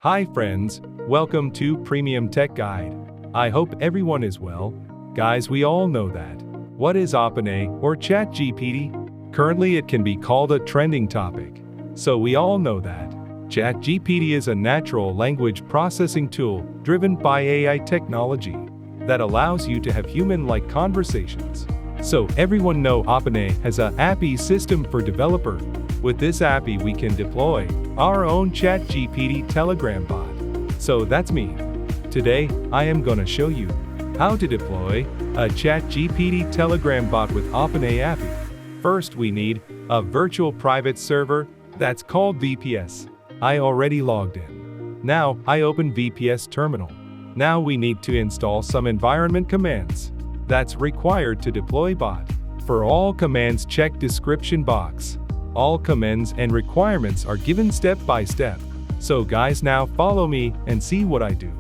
Hi friends, welcome to Premium Tech Guide. I hope everyone is well. Guys, we all know that. What is OpenAI or ChatGPT? Currently it can be called a trending topic. So we all know that. ChatGPT is a natural language processing tool driven by AI technology that allows you to have human-like conversations. So everyone know OpenAI has a API system for developer. With this API we can deploy our own ChatGPT Telegram bot. So that's me. Today, I am gonna show you how to deploy a ChatGPT Telegram bot with OpenAI API. First we need a virtual private server that's called VPS. I already logged in. Now I open VPS terminal. Now we need to install some environment commands that's required to deploy bot. For all commands, check description box. All commands and requirements are given step by step. So guys, now follow me and see what I do.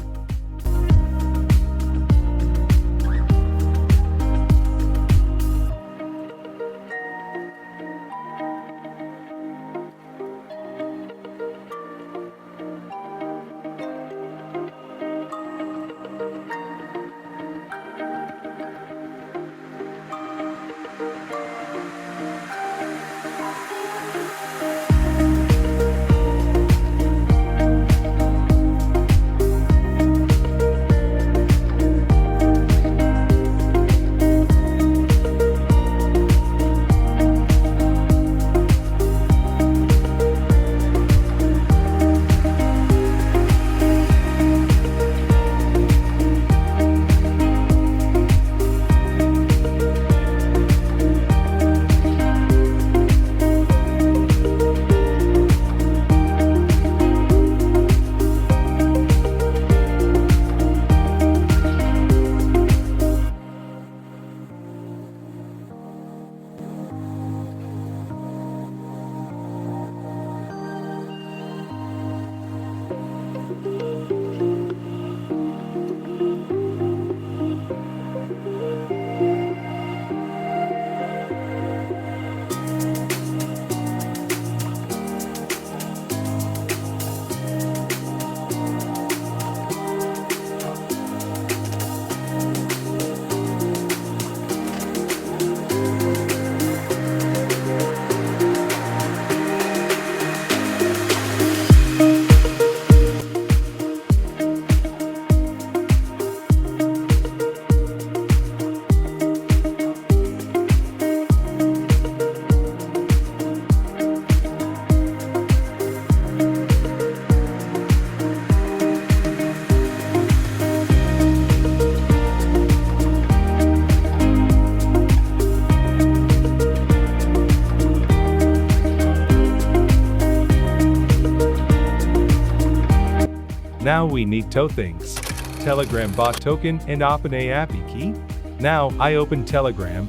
Now we need two things: Telegram bot token and OpenAI API key. Now I open Telegram.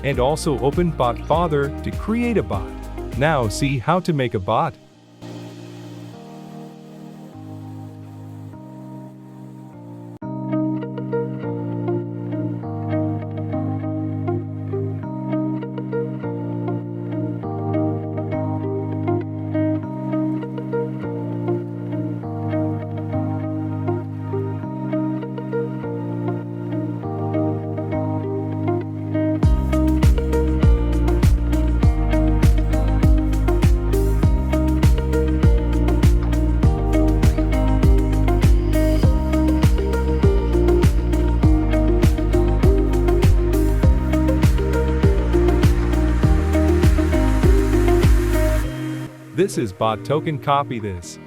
And also open Bot Father to create a bot. Now see how to make a bot. This is bot token, copy this.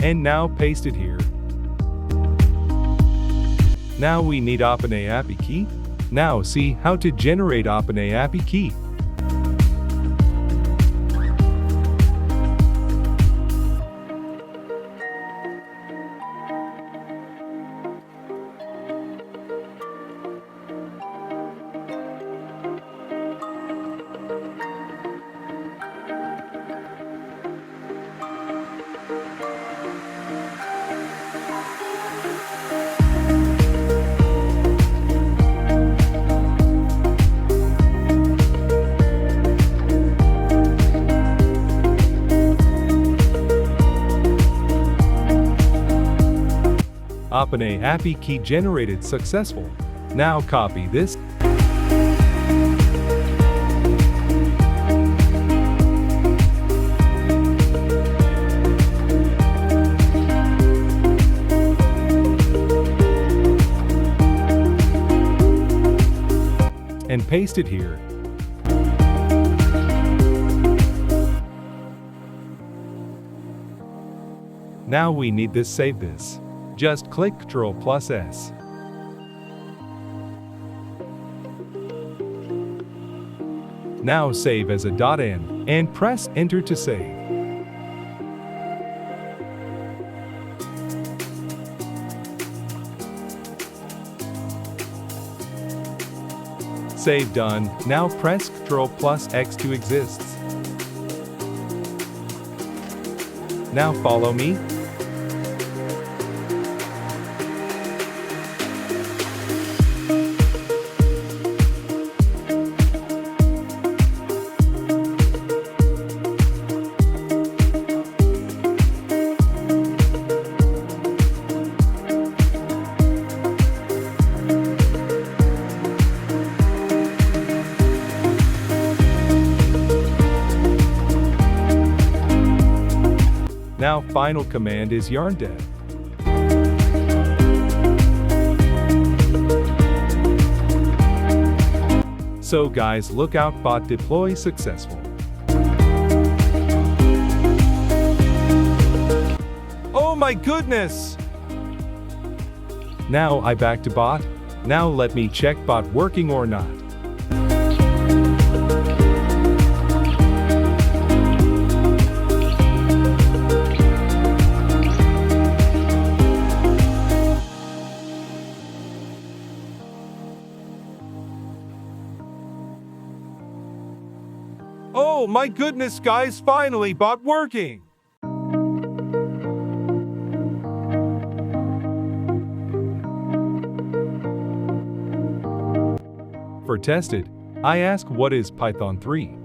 And now paste it here. Now we need OpenAI API key. Now see how to generate OpenAI API key. OpenAI API key generated successful. Now copy this. And paste it here. Now we need this. Save this. Just click Ctrl+S. Now save as a .n and press Enter to save. Save done. Now press Ctrl+X to exist. Now follow me. Now final command is yarn dev. So guys, look out, bot deploy successful. Oh my goodness! Now I back to bot. Now let me check bot working or not. Oh my goodness guys, finally bot working! For tested, I ask what is Python 3.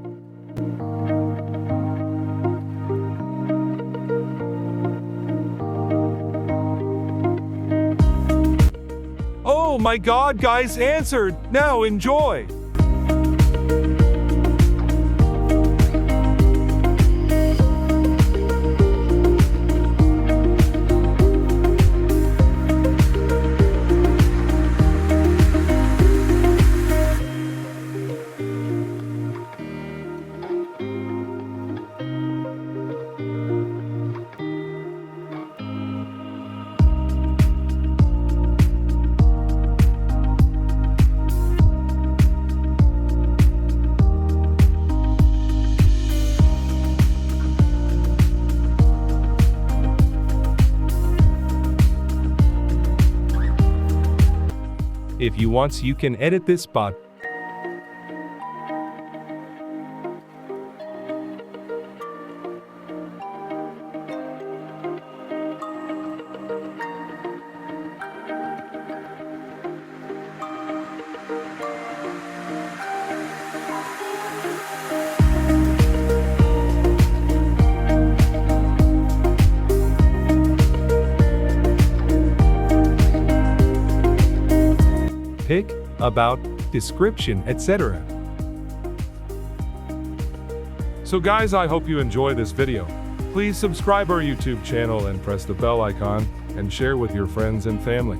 Oh my god guys, answered! Now enjoy! If you want, you can edit this bot. Pick, about, description, etc. So guys, I hope you enjoy this video. Please subscribe our YouTube channel and press the bell icon and share with your friends and family.